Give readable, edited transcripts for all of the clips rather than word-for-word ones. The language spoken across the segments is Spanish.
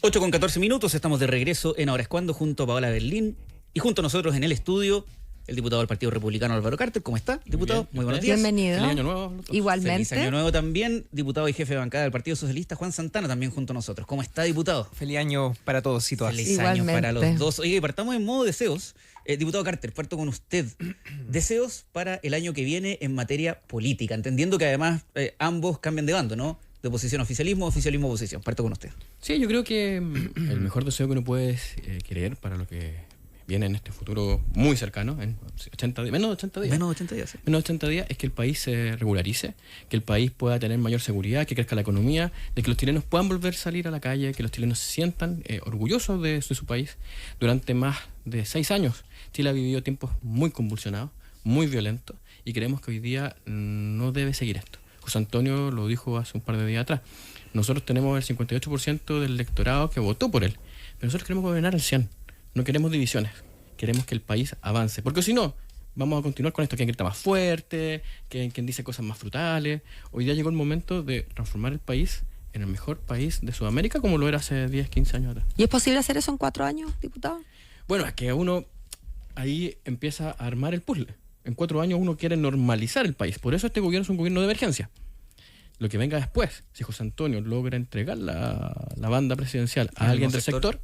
8:14, estamos de regreso en Ahora es Cuando, junto a Paola Berlín y junto a nosotros en el estudio, el diputado del Partido Republicano Álvaro Carter. ¿Cómo está, diputado? Muy buenos días. Bienvenido. Feliz año nuevo. Igualmente. Feliz año nuevo también, diputado y jefe de bancada del Partido Socialista, Juan Santana, también junto a nosotros. ¿Cómo está, diputado? Feliz año para todos y todas. Feliz año para los dos. Oye, partamos en modo deseos. Diputado Carter, parto con usted. Deseos para el año que viene en materia política, entendiendo que además ambos cambian de bando, ¿no? De oposición a oficialismo, oficialismo a oposición. Parto con usted. Sí, yo creo que el mejor deseo que uno puede querer para lo que viene en este futuro muy cercano, en 80 días, menos de 80 días. Menos de 80 días, sí. Menos de 80 días es que el país se regularice, que el país pueda tener mayor seguridad, que crezca la economía, de que los chilenos puedan volver a salir a la calle, que los chilenos se sientan orgullosos de su país. Durante más de 6 años, Chile ha vivido tiempos muy convulsionados, muy violentos, y creemos que hoy día no debe seguir esto. José Antonio lo dijo hace un par de días atrás. Nosotros tenemos el 58% del electorado que votó por él, pero nosotros queremos gobernar el 100%. No queremos divisiones, queremos que el país avance, porque si no, vamos a continuar con esto, quien grita más fuerte, quien dice cosas más frutales. Hoy día llegó el momento de transformar el país en el mejor país de Sudamérica, como lo era hace 10, 15 años atrás. ¿Y es posible hacer eso en 4 años, diputado? Bueno, es que uno ahí empieza a armar el puzzle. En 4 años uno quiere normalizar el país, por eso este gobierno es un gobierno de emergencia. Lo que venga después, si José Antonio logra entregar la banda presidencial a alguien del sector,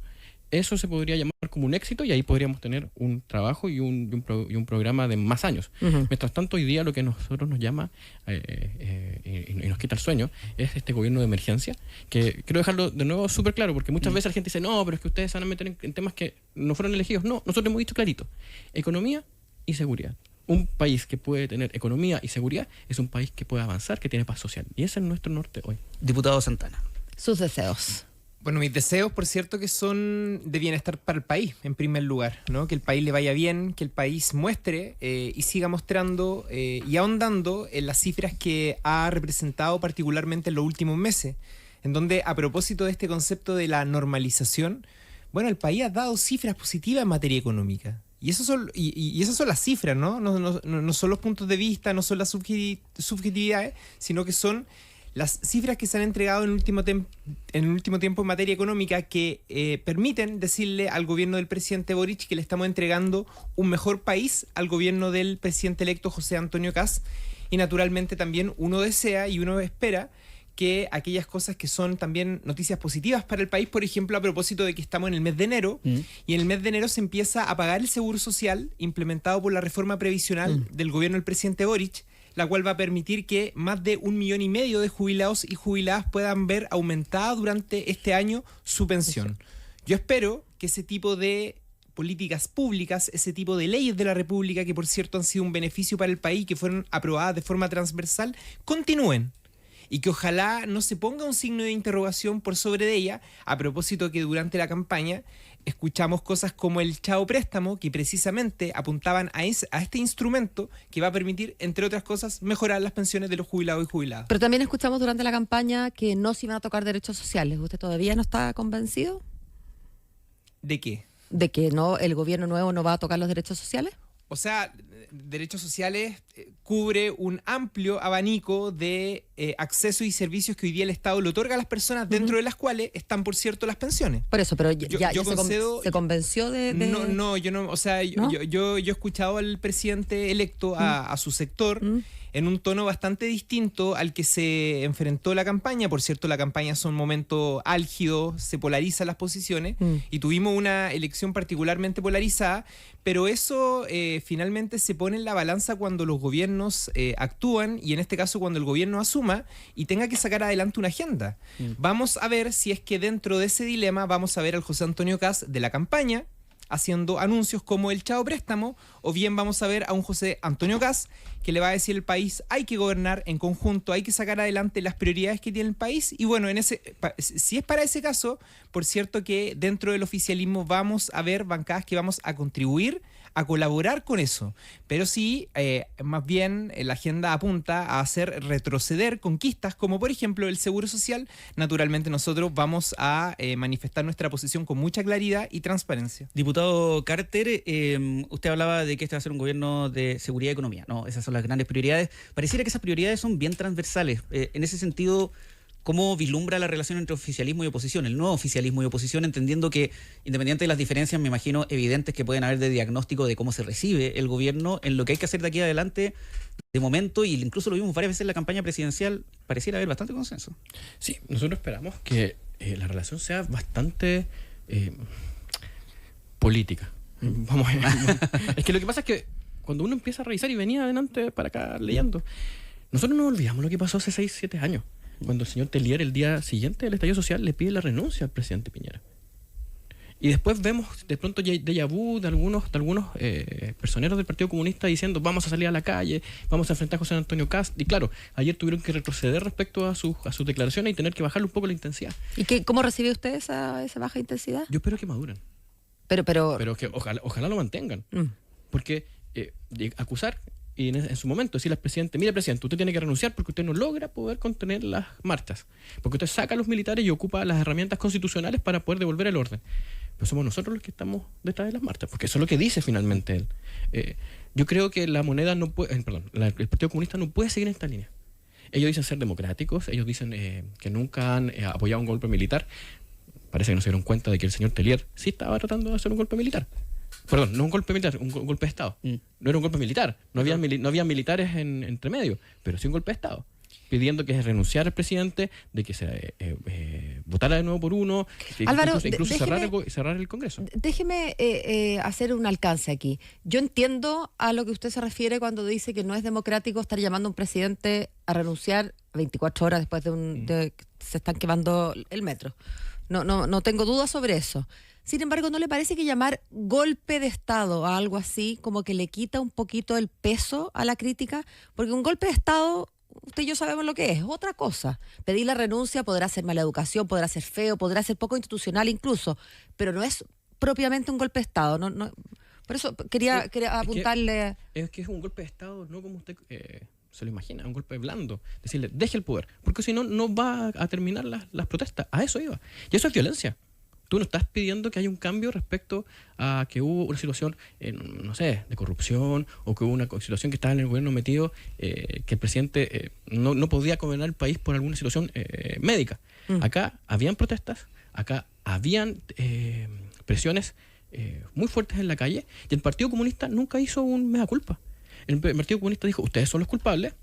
eso se podría llamar como un éxito y ahí podríamos tener un trabajo y un programa de más años. Mientras tanto, hoy día lo que nosotros nos llama y nos quita el sueño es este gobierno de emergencia, que quiero dejarlo de nuevo súper claro, porque muchas veces la gente dice, no, pero es que ustedes se van a meter en temas que no fueron elegidos. No, nosotros hemos dicho clarito, economía y seguridad. Un país que puede tener economía y seguridad es un país que puede avanzar, que tiene paz social. Y ese es nuestro norte hoy. Diputado Santana. Sus deseos. Bueno, mis deseos, por cierto, que son de bienestar para el país, en primer lugar, ¿no? Que el país le vaya bien, que el país muestre y siga mostrando y ahondando en las cifras que ha representado particularmente en los últimos meses, en donde, a propósito de este concepto de la normalización, bueno, el país ha dado cifras positivas en materia económica. Y esas son las cifras, ¿no? No son los puntos de vista, no son las subjetividades, sino que son las cifras que se han entregado en el último tiempo en materia económica que permiten decirle al gobierno del presidente Boric que le estamos entregando un mejor país al gobierno del presidente electo José Antonio Kast. Y naturalmente también uno desea y uno espera que aquellas cosas que son también noticias positivas para el país, por ejemplo, a propósito de que estamos en el mes de enero, y en el mes de enero se empieza a pagar el seguro social implementado por la reforma previsional del gobierno del presidente Boric, la cual va a permitir que más de 1,5 millones de jubilados y jubiladas puedan ver aumentada durante este año su pensión. Yo espero que ese tipo de políticas públicas, ese tipo de leyes de la República, que por cierto han sido un beneficio para el país, que fueron aprobadas de forma transversal, continúen. Y que ojalá no se ponga un signo de interrogación por sobre de ella, a propósito que durante la campaña escuchamos cosas como el Chao Préstamo, que precisamente apuntaban a este instrumento que va a permitir, entre otras cosas, mejorar las pensiones de los jubilados y jubiladas. Pero también escuchamos durante la campaña que no se iban a tocar derechos sociales. ¿Usted todavía no está convencido? ¿De qué? ¿De que no, el gobierno nuevo no va a tocar los derechos sociales? O sea, derechos sociales cubre un amplio abanico de acceso y servicios que hoy día el Estado le otorga a las personas, dentro de las cuales están, por cierto, las pensiones. Por eso, pero Yo se convenció de... No, yo no, o sea, ¿no? yo he escuchado al presidente electo, a su sector, en un tono bastante distinto al que se enfrentó la campaña. Por cierto, la campaña es un momento álgido, se polarizan las posiciones, y tuvimos una elección particularmente polarizada, pero eso finalmente se pone en la balanza cuando los gobiernos actúan, y en este caso cuando el gobierno asuma y tenga que sacar adelante una agenda. Vamos a ver si es que dentro de ese dilema vamos a ver al José Antonio Kast de la campaña haciendo anuncios como el Chao Préstamo, o bien vamos a ver a un José Antonio Kast que le va a decir al país: hay que gobernar en conjunto, hay que sacar adelante las prioridades que tiene el país. Y bueno, si es para ese caso, por cierto que dentro del oficialismo vamos a ver bancadas que vamos a contribuir a colaborar con eso, pero sí, más bien la agenda apunta a hacer retroceder conquistas como por ejemplo el seguro social. Naturalmente nosotros vamos a manifestar nuestra posición con mucha claridad y transparencia. Diputado Carter, usted hablaba de que este va a ser un gobierno de seguridad y economía, ¿no? Esas son las grandes prioridades. Pareciera que esas prioridades son bien transversales. En ese sentido, ¿Cómo vislumbra la relación entre oficialismo y oposición, el nuevo oficialismo y oposición, entendiendo que, independiente de las diferencias, me imagino, evidentes que pueden haber de diagnóstico de cómo se recibe el gobierno, en lo que hay que hacer de aquí adelante, de momento, y incluso lo vimos varias veces en la campaña presidencial, pareciera haber bastante consenso? Sí, nosotros esperamos que la relación sea bastante política. Vamos a ver. Es que lo que pasa es que cuando uno empieza a revisar, y venía adelante para acá leyendo, nosotros no olvidamos lo que pasó hace 6, 7 años, cuando el señor Tellier, el día siguiente del estallido social, le pide la renuncia al presidente Piñera. Y después vemos de pronto déjà vu de algunos personeros del Partido Comunista diciendo vamos a salir a la calle, vamos a enfrentar a José Antonio Kast. Y claro, ayer tuvieron que retroceder respecto a sus declaraciones y tener que bajarle un poco la intensidad. ¿Y cómo recibe usted esa baja intensidad? Yo espero que maduren. Pero que ojalá lo mantengan. Porque acusar y en su momento decirle al presidente, mire presidente, usted tiene que renunciar porque usted no logra poder contener las marchas, porque usted saca a los militares y ocupa las herramientas constitucionales para poder devolver el orden. Pero somos nosotros los que estamos detrás de las marchas, porque eso es lo que dice finalmente él. Yo creo que la moneda no puede, el Partido Comunista no puede seguir en esta línea. Ellos dicen ser democráticos, ellos dicen que nunca han apoyado un golpe militar. Parece que no se dieron cuenta de que el señor Tellier sí estaba tratando de hacer un golpe militar. Perdón, no un golpe militar, un golpe de Estado. No era un golpe militar, no había militares entre medio, pero sí un golpe de Estado, pidiendo que se renunciara el presidente, de que se votara de nuevo por uno, Álvaro, incluso cerrar el Congreso. Déjeme hacer un alcance aquí. Yo entiendo a lo que usted se refiere cuando dice que no es democrático estar llamando a un presidente a renunciar 24 horas después de que se están quemando el metro. No tengo dudas sobre eso. Sin embargo, ¿no le parece que llamar golpe de Estado a algo así como que le quita un poquito el peso a la crítica? Porque un golpe de Estado, usted y yo sabemos lo que es otra cosa. Pedir la renuncia podrá ser mala educación, podrá ser feo, podrá ser poco institucional incluso, pero no es propiamente un golpe de Estado. Por eso quería apuntarle... Es que es un golpe de Estado, no como usted se lo imagina, un golpe blando. Decirle, deje el poder, porque si no, no va a terminar las protestas. A eso iba. Y eso es violencia. Tú no estás pidiendo que haya un cambio respecto a que hubo una situación, no sé, de corrupción, o que hubo una situación que estaba en el gobierno metido, que el presidente no podía gobernar el país por alguna situación médica. Acá habían protestas, acá habían presiones muy fuertes en la calle, y el Partido Comunista nunca hizo un mea culpa. El Partido Comunista dijo, ustedes son los culpables,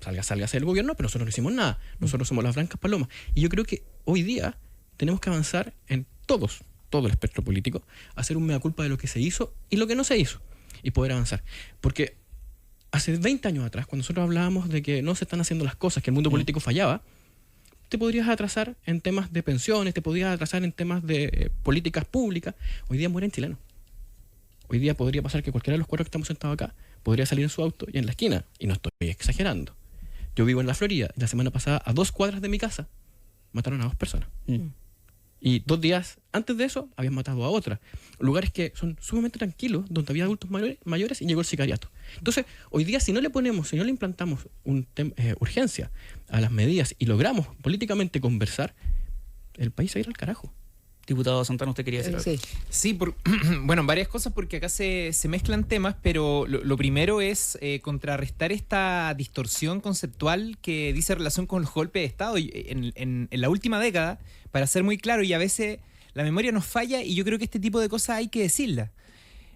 sálgase del gobierno, pero nosotros no hicimos nada, nosotros somos las blancas palomas. Y yo creo que hoy día tenemos que avanzar en todo el espectro político, hacer un mea culpa de lo que se hizo y lo que no se hizo, y poder avanzar. Porque hace 20 años atrás, cuando nosotros hablábamos de que no se están haciendo las cosas, que el mundo político fallaba, te podrías atrasar en temas de pensiones, te podrías atrasar en temas de políticas públicas. Hoy día mueren chilenos. Hoy día podría pasar que cualquiera de los 4 que estamos sentados acá podría salir en su auto y en la esquina, y no estoy exagerando. Yo vivo en la Florida, y la semana pasada, a 2 cuadras de mi casa, mataron a 2 personas. Y 2 días antes de eso habían matado a otra. Lugares que son sumamente tranquilos, donde había adultos mayores, y llegó el sicariato. Entonces, hoy día si no le implantamos urgencia a las medidas y logramos políticamente conversar, el país se irá al carajo. Diputado Santana, ¿usted quería decir algo? Sí, bueno, varias cosas, porque acá se mezclan temas, pero lo primero es contrarrestar esta distorsión conceptual que dice relación con los golpes de Estado. En la última década, para ser muy claro, y a veces la memoria nos falla, y yo creo que este tipo de cosas hay que decirlas.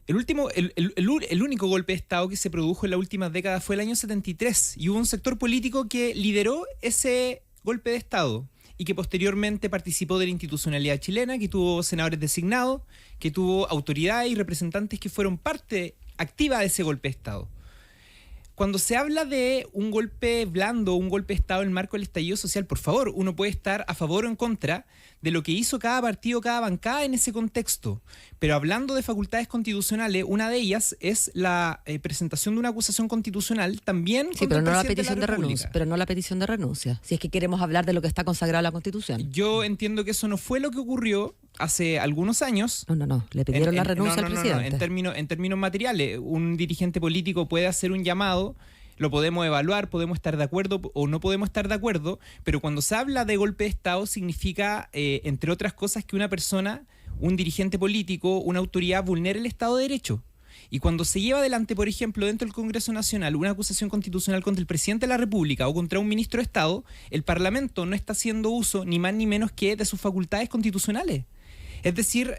El único golpe de Estado que se produjo en la última década fue el año 73, y hubo un sector político que lideró ese golpe de Estado, y que posteriormente participó de la institucionalidad chilena, que tuvo senadores designados, que tuvo autoridades y representantes que fueron parte activa de ese golpe de Estado. Cuando se habla de un golpe blando, un golpe de Estado en el marco del estallido social, por favor, uno puede estar a favor o en contra de lo que hizo cada partido, cada bancada en ese contexto. Pero hablando de facultades constitucionales, una de ellas es la presentación de una acusación constitucional también sí, contra pero el no la presidente petición de la de República. renuncia. Pero no la petición de renuncia. Si es que queremos hablar de lo que está consagrado en la Constitución. Yo entiendo que eso no fue lo que ocurrió hace algunos años. No. Le pidieron la renuncia al presidente. En términos materiales, un dirigente político puede hacer un llamado, lo podemos evaluar, podemos estar de acuerdo o no podemos estar de acuerdo, pero cuando se habla de golpe de Estado significa, entre otras cosas, que una persona, un dirigente político, una autoridad vulnere el Estado de Derecho. Y cuando se lleva adelante, por ejemplo, dentro del Congreso Nacional, una acusación constitucional contra el presidente de la República o contra un ministro de Estado, el Parlamento no está haciendo uso ni más ni menos que de sus facultades constitucionales. Es decir,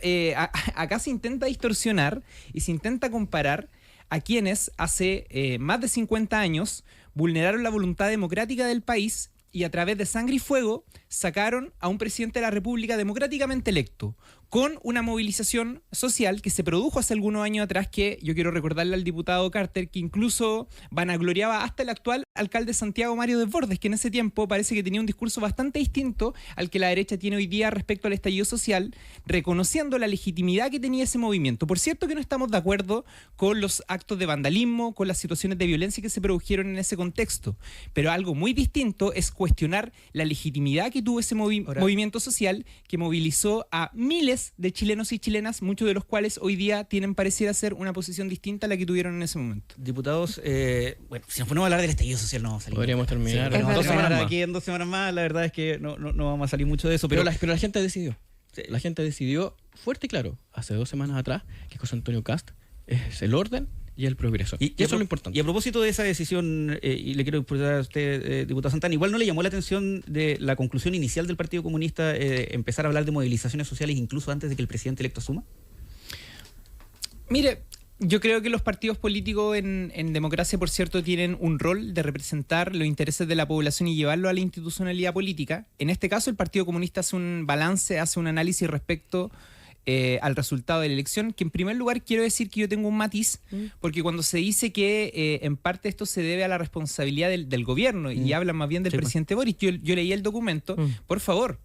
acá se intenta distorsionar y se intenta comparar a quienes hace más de 50 años vulneraron la voluntad democrática del país y a través de sangre y fuego sacaron a un presidente de la República democráticamente electo, con una movilización social que se produjo hace algunos años atrás, que yo quiero recordarle al diputado Carter, que incluso vanagloriaba hasta el actual alcalde Santiago Mario Desbordes, que en ese tiempo parece que tenía un discurso bastante distinto al que la derecha tiene hoy día respecto al estallido social, reconociendo la legitimidad que tenía ese movimiento. Por cierto que no estamos de acuerdo con los actos de vandalismo, con las situaciones de violencia que se produjeron en ese contexto, pero algo muy distinto es cuestionar la legitimidad que tuvo ese movimiento social que movilizó a miles de chilenos y chilenas, muchos de los cuales hoy día tienen, pareciera ser, una posición distinta a la que tuvieron en ese momento. Diputados, bueno, si nos ponemos a hablar del estallido social no vamos a salir. Podríamos terminar Sí, en 2 semanas más. aquí en 2 semanas más, la verdad es que no vamos a salir mucho de eso. Pero la gente decidió. Sí. La gente decidió fuerte y claro, hace 2 semanas atrás, que José Antonio Kast es el orden y el progreso. Y eso es lo importante. Y a propósito de esa decisión, y le quiero preguntar a usted, diputado Santana, ¿igual no le llamó la atención de la conclusión inicial del Partido Comunista empezar a hablar de movilizaciones sociales incluso antes de que el presidente electo asuma? Mire, yo creo que los partidos políticos en democracia, por cierto, tienen un rol de representar los intereses de la población y llevarlo a la institucionalidad política. En este caso, el Partido Comunista hace un balance, hace un análisis respecto al resultado de la elección, que en primer lugar quiero decir que yo tengo un matiz, porque cuando se dice que en parte esto se debe a la responsabilidad del gobierno y hablan más bien del presidente Boric, yo leí el documento, por favor,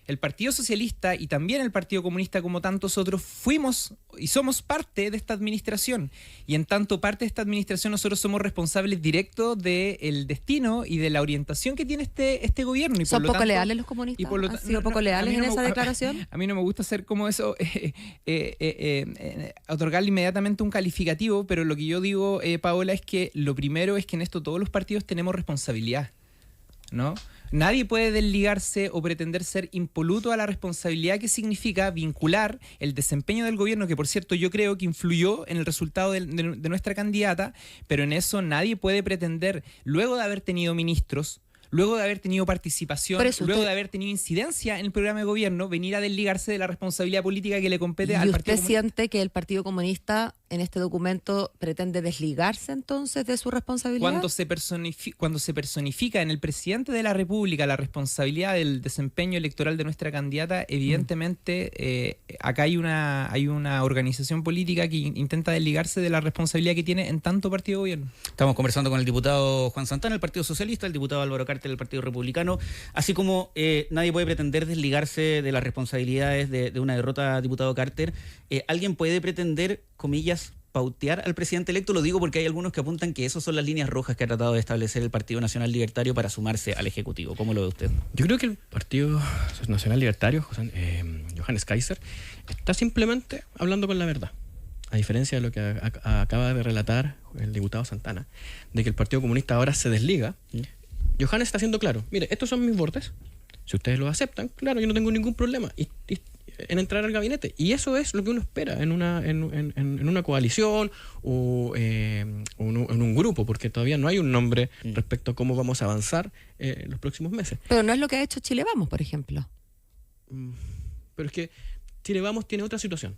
el Partido Socialista y también el Partido Comunista, como tantos otros, fuimos y somos parte de esta administración. Y en tanto parte de esta administración, nosotros somos responsables directos del destino y de la orientación que tiene este gobierno. Y ¿Son por lo poco tanto, leales los comunistas? ¿Han sido poco leales en esa declaración? A mí no me gusta hacer como eso, otorgarle inmediatamente un calificativo, pero lo que yo digo, Paola, es que lo primero es que en esto todos los partidos tenemos responsabilidad, ¿no? Nadie puede desligarse o pretender ser impoluto a la responsabilidad que significa vincular el desempeño del gobierno, que por cierto yo creo que influyó en el resultado de nuestra candidata, pero en eso nadie puede pretender, luego de haber tenido ministros, luego de haber tenido participación, luego de haber tenido incidencia en el programa de gobierno, venir a desligarse de la responsabilidad política que le compete al Partido Comunista. ¿Y usted siente que el Partido Comunista en este documento pretende desligarse entonces de su responsabilidad? Cuando se personifica en el presidente de la República la responsabilidad del desempeño electoral de nuestra candidata, evidentemente acá hay una organización política que intenta desligarse de la responsabilidad que tiene en tanto partido de gobierno. Estamos conversando con el diputado Juan Santana del Partido Socialista, el diputado Álvaro Carter del Partido Republicano, así como nadie puede pretender desligarse de las responsabilidades de una derrota, diputado Carter. ¿Alguien puede pretender, comillas, pautear al presidente electo? Lo digo porque hay algunos que apuntan que esas son las líneas rojas que ha tratado de establecer el Partido Nacional Libertario para sumarse al Ejecutivo. ¿Cómo lo ve usted? Yo creo que el Partido Nacional Libertario, Johannes Kaiser, está simplemente hablando con la verdad. A diferencia de lo que acaba de relatar el diputado Santana, de que el Partido Comunista ahora se desliga, Johannes está siendo claro. Mire, estos son mis bordes. Si ustedes los aceptan, claro, yo no tengo ningún problema en entrar al gabinete. Y eso es lo que uno espera en una coalición o en un grupo, porque todavía no hay un nombre respecto a cómo vamos a avanzar en los próximos meses. Pero no es lo que ha hecho Chile Vamos, por ejemplo. Pero es que Chile Vamos tiene otra situación.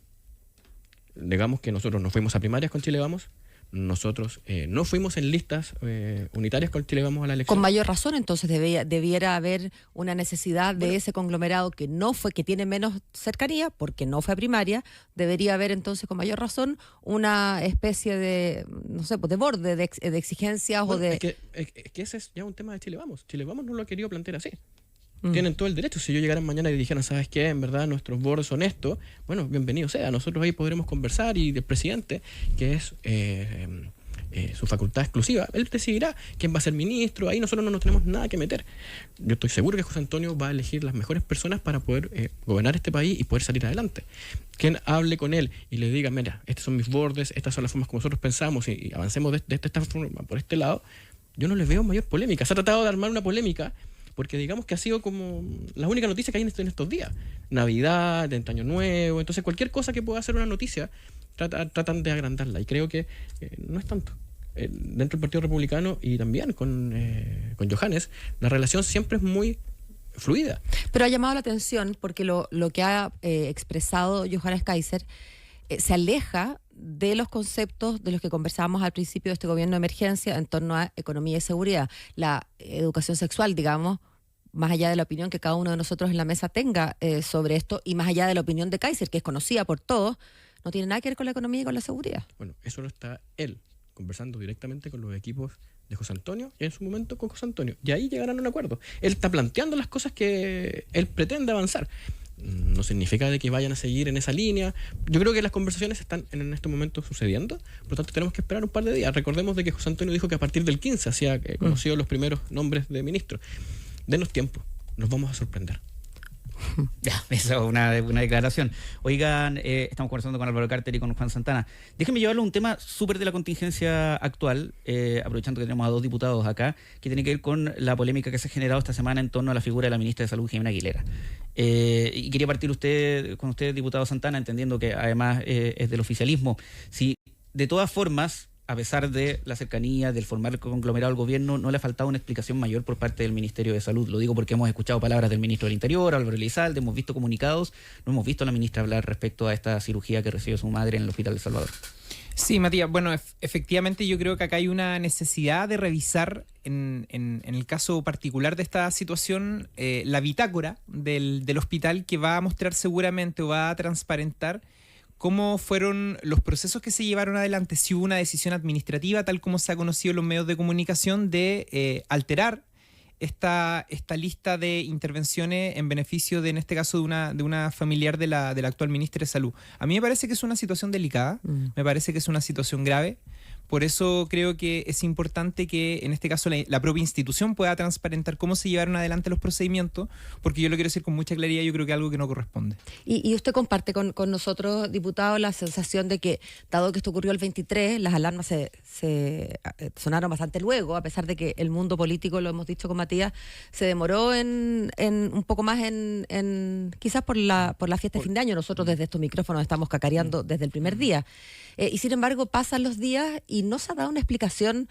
Digamos que nosotros nos fuimos a primarias con Chile Vamos. Nosotros no fuimos en listas unitarias con Chile Vamos a la elección. Con mayor razón, entonces debiera haber una necesidad de ese conglomerado que tiene menos cercanía, porque no fue a primaria. Debería haber entonces con mayor razón una especie de, no sé, pues de borde, de exigencias o de... Es que ese es ya un tema de Chile Vamos. Chile Vamos no lo ha querido plantear así. Tienen todo el derecho. Si yo llegara mañana y dijeran, ¿sabes qué? En verdad nuestros bordes son estos, bueno, bienvenido sea. Nosotros ahí podremos conversar y el presidente, que es su facultad exclusiva, él decidirá quién va a ser ministro. Ahí nosotros no nos tenemos nada que meter. Yo estoy seguro que José Antonio va a elegir las mejores personas para poder gobernar este país y poder salir adelante. Quien hable con él y le diga, mira, estos son mis bordes, estas son las formas como nosotros pensamos y avancemos de esta forma por este lado, yo no les veo mayor polémica. Se ha tratado de armar una polémica porque digamos que ha sido como la única noticia que hay en estos días. Navidad, Año Nuevo, entonces cualquier cosa que pueda ser una noticia tratan de agrandarla. Y creo que no es tanto. Dentro del Partido Republicano y también con Johannes, la relación siempre es muy fluida. Pero ha llamado la atención porque lo que ha expresado Johannes Kaiser se aleja de los conceptos de los que conversábamos al principio de este gobierno de emergencia en torno a economía y seguridad. La educación sexual, digamos, más allá de la opinión que cada uno de nosotros en la mesa tenga sobre esto y más allá de la opinión de Kaiser, que es conocida por todos, no tiene nada que ver con la economía y con la seguridad. Bueno, eso lo está él conversando directamente con los equipos de José Antonio y en su momento con José Antonio. Y ahí llegarán a un acuerdo. Él está planteando las cosas que él pretende avanzar. No significa de que vayan a seguir en esa línea. Yo creo que las conversaciones están en este momento sucediendo. Por lo tanto, tenemos que esperar un par de días. Recordemos de que José Antonio dijo que a partir del 15 hacía conocido los primeros nombres de ministros. Denos tiempo. Nos vamos a sorprender. Ya, esa es una declaración. Oigan, estamos conversando con Álvaro Carter y con Juan Santana. Déjenme llevarlo a un tema súper de la contingencia actual, aprovechando que tenemos a dos diputados acá, que tiene que ver con la polémica que se ha generado esta semana en torno a la figura de la ministra de Salud, Jimena Aguilera. Y quería partir con usted, diputado Santana, entendiendo que además es del oficialismo. Si de todas formas, a pesar de la cercanía, del formar conglomerado al gobierno, no le ha faltado una explicación mayor por parte del Ministerio de Salud. Lo digo porque hemos escuchado palabras del ministro del Interior, Álvaro Elizalde, hemos visto comunicados, no hemos visto a la ministra hablar respecto a esta cirugía que recibió su madre en el Hospital de Salvador. Sí, Matías, bueno, efectivamente yo creo que acá hay una necesidad de revisar en el caso particular de esta situación la bitácora del hospital, que va a mostrar seguramente o va a transparentar cómo fueron los procesos que se llevaron adelante, si hubo una decisión administrativa, tal como se ha conocido en los medios de comunicación, de alterar esta lista de intervenciones en beneficio de, en este caso, de una familiar de la actual ministra de Salud. A mí me parece que es una situación delicada, me parece que es una situación grave. Por eso creo que es importante que, en este caso, la propia institución pueda transparentar cómo se llevaron adelante los procedimientos, porque yo lo quiero decir con mucha claridad, yo creo que es algo que no corresponde. Y usted comparte con nosotros, diputado, la sensación de que, dado que esto ocurrió el 23, las alarmas se sonaron bastante luego, a pesar de que el mundo político, lo hemos dicho con Matías, se demoró en un poco más quizás por la fiesta de fin de año. Nosotros desde estos micrófonos estamos cacareando desde el primer día. Y sin embargo, pasan los días y no se ha dado una explicación,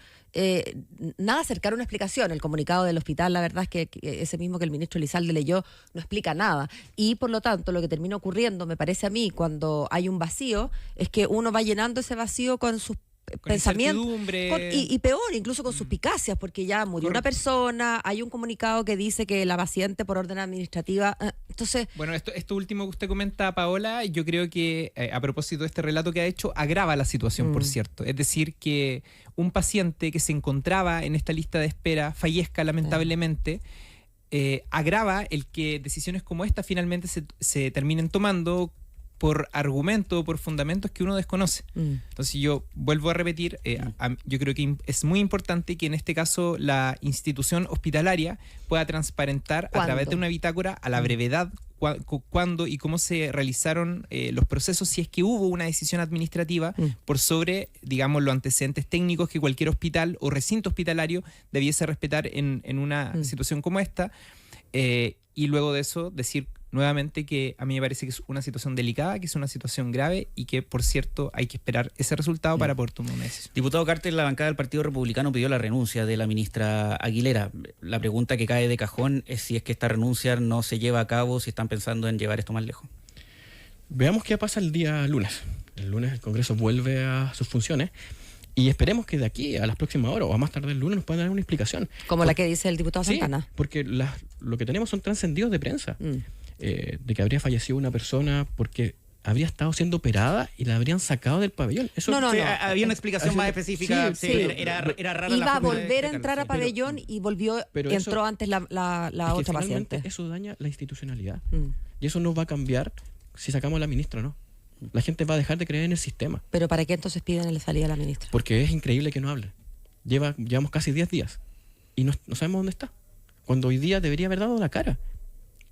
nada cercano a una explicación. El comunicado del hospital, la verdad es que ese mismo que el ministro Elizalde leyó, no explica nada. Y por lo tanto, lo que termina ocurriendo, me parece a mí, cuando hay un vacío, es que uno va llenando ese vacío con sus pensamientos y peor, incluso con suspicacias, porque ya murió una persona, hay un comunicado que dice que la paciente por orden administrativa, entonces... Bueno, esto último que usted comenta, Paola, yo creo que a propósito de este relato que ha hecho, agrava la situación, por cierto. Es decir, que un paciente que se encontraba en esta lista de espera fallezca lamentablemente, agrava el que decisiones como esta finalmente se terminen tomando por argumentos, por fundamentos que uno desconoce. Entonces yo vuelvo a repetir, yo creo que es muy importante que en este caso la institución hospitalaria pueda transparentar a través de una bitácora a la brevedad cuándo y cómo se realizaron los procesos, si es que hubo una decisión administrativa por sobre, digamos, los antecedentes técnicos que cualquier hospital o recinto hospitalario debiese respetar en una situación como esta, y luego de eso decir nuevamente que a mí me parece que es una situación delicada, que es una situación grave y que, por cierto, hay que esperar ese resultado para poder tomar una decisión. Diputado Carter, la bancada del Partido Republicano pidió la renuncia de la ministra Aguilera. La pregunta que cae de cajón es si es que esta renuncia no se lleva a cabo, si están pensando en llevar esto más lejos. Veamos qué pasa el día lunes. El lunes el Congreso vuelve a sus funciones y esperemos que de aquí a las próximas horas o a más tarde el lunes nos puedan dar una explicación. Como la que dice el diputado Santana. Porque lo que tenemos son trascendidos de prensa. De que habría fallecido una persona porque habría estado siendo operada y la habrían sacado del pabellón. Eso, no. Había una explicación más específica. Sí. Era rara iba a forma volver a de entrar a pabellón y volvió, entró antes la otra paciente. Eso daña la institucionalidad. Y eso no va a cambiar si sacamos a la ministra, ¿no? La gente va a dejar de creer en el sistema. ¿Pero para qué entonces piden la salida de la ministra? Porque es increíble que no hable. Llevamos casi 10 días y no sabemos dónde está. Cuando hoy día debería haber dado la cara.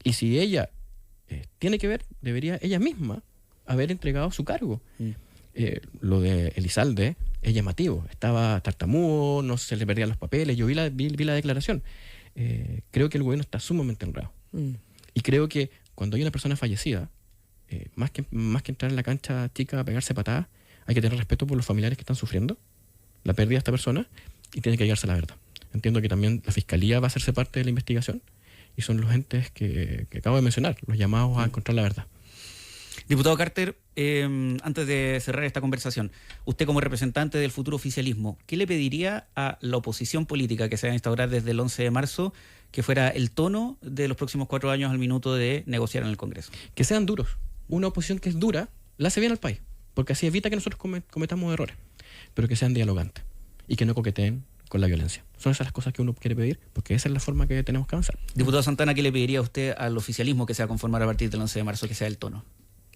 Y si ella tiene que ver, debería ella misma haber entregado su cargo. Lo de Elizalde es llamativo. Estaba tartamudo, no se le perdían los papeles. Yo vi la declaración. Creo que el gobierno está sumamente honrado. Y creo que cuando hay una persona fallecida, más que entrar en la cancha chica a pegarse patadas, hay que tener respeto por los familiares que están sufriendo la pérdida de esta persona y tiene que llegarse a la verdad. Entiendo que también la Fiscalía va a hacerse parte de la investigación y son los entes que acabo de mencionar, los llamados a encontrar la verdad. Diputado Carter, antes de cerrar esta conversación, usted como representante del futuro oficialismo, ¿qué le pediría a la oposición política que se va a instaurar desde el 11 de marzo que fuera el tono de los próximos 4 años al minuto de negociar en el Congreso? Que sean duros. Una oposición que es dura la hace bien al país, porque así evita que nosotros cometamos errores, pero que sean dialogantes y que no coqueteen con la violencia. Son esas las cosas que uno quiere pedir, porque esa es la forma que tenemos que avanzar. Diputado Santana, ¿qué le pediría a usted al oficialismo que se va a conformar a partir del 11 de marzo que sea el tono?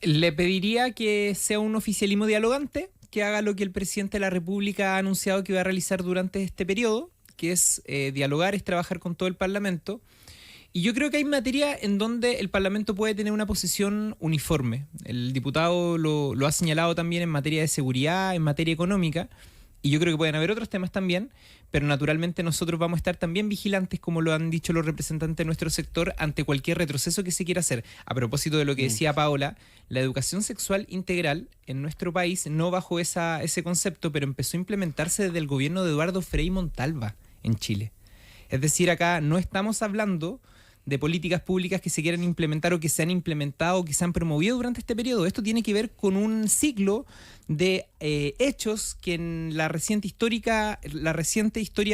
Le pediría que sea un oficialismo dialogante, que haga lo que el presidente de la República ha anunciado que va a realizar durante este periodo, que es dialogar, es trabajar con todo el Parlamento. Y yo creo que hay materia en donde el Parlamento puede tener una posición uniforme. El diputado lo ha señalado también en materia de seguridad, en materia económica, y yo creo que pueden haber otros temas también, pero naturalmente nosotros vamos a estar también vigilantes, como lo han dicho los representantes de nuestro sector, ante cualquier retroceso que se quiera hacer. A propósito de lo que decía Paola, la educación sexual integral en nuestro país, no bajo ese concepto, pero empezó a implementarse desde el gobierno de Eduardo Frei Montalva en Chile. Es decir, acá no estamos hablando de políticas públicas que se quieran implementar o que se han implementado o que se han promovido durante este periodo. Esto tiene que ver con un ciclo de hechos que en la reciente historia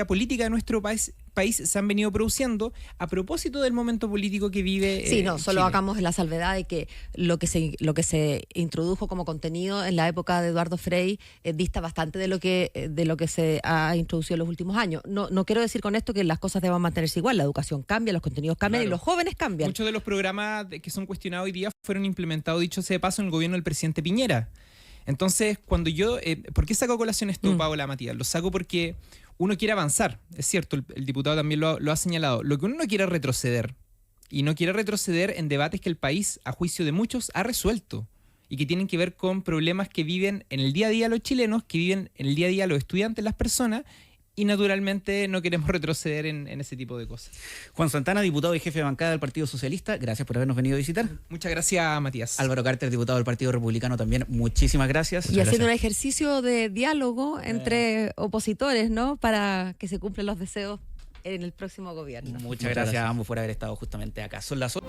política de nuestro país se han venido produciendo a propósito del momento político que vive Sí, no, solo Chile. hagamos la salvedad de que lo que se introdujo como contenido en la época de Eduardo Frei dista bastante de lo que se ha introducido en los últimos años. No quiero decir con esto que las cosas deban mantenerse igual, la educación cambia, los contenidos cambian Claro. y los jóvenes cambian. Muchos de los programas que son cuestionados hoy día fueron implementados, dicho sea de paso, en el gobierno del presidente Piñera. Entonces, cuando yo... ¿por qué saco a colación esto, Paola, Matías? Lo saco porque uno quiere avanzar. Es cierto, el diputado también lo ha señalado. Lo que uno no quiere es retroceder. Y no quiere retroceder en debates que el país, a juicio de muchos, ha resuelto. Y que tienen que ver con problemas que viven en el día a día los chilenos, que viven en el día a día los estudiantes, las personas. Y naturalmente no queremos retroceder en ese tipo de cosas. Juan Santana, diputado y jefe de bancada del Partido Socialista, gracias por habernos venido a visitar. Muchas gracias, Matías. Álvaro Carter, diputado del Partido Republicano, también muchísimas gracias. Y haciendo un ejercicio de diálogo entre opositores, ¿no? Para que se cumplan los deseos en el próximo gobierno. Muchas gracias a ambos por haber estado justamente acá. Son las 8.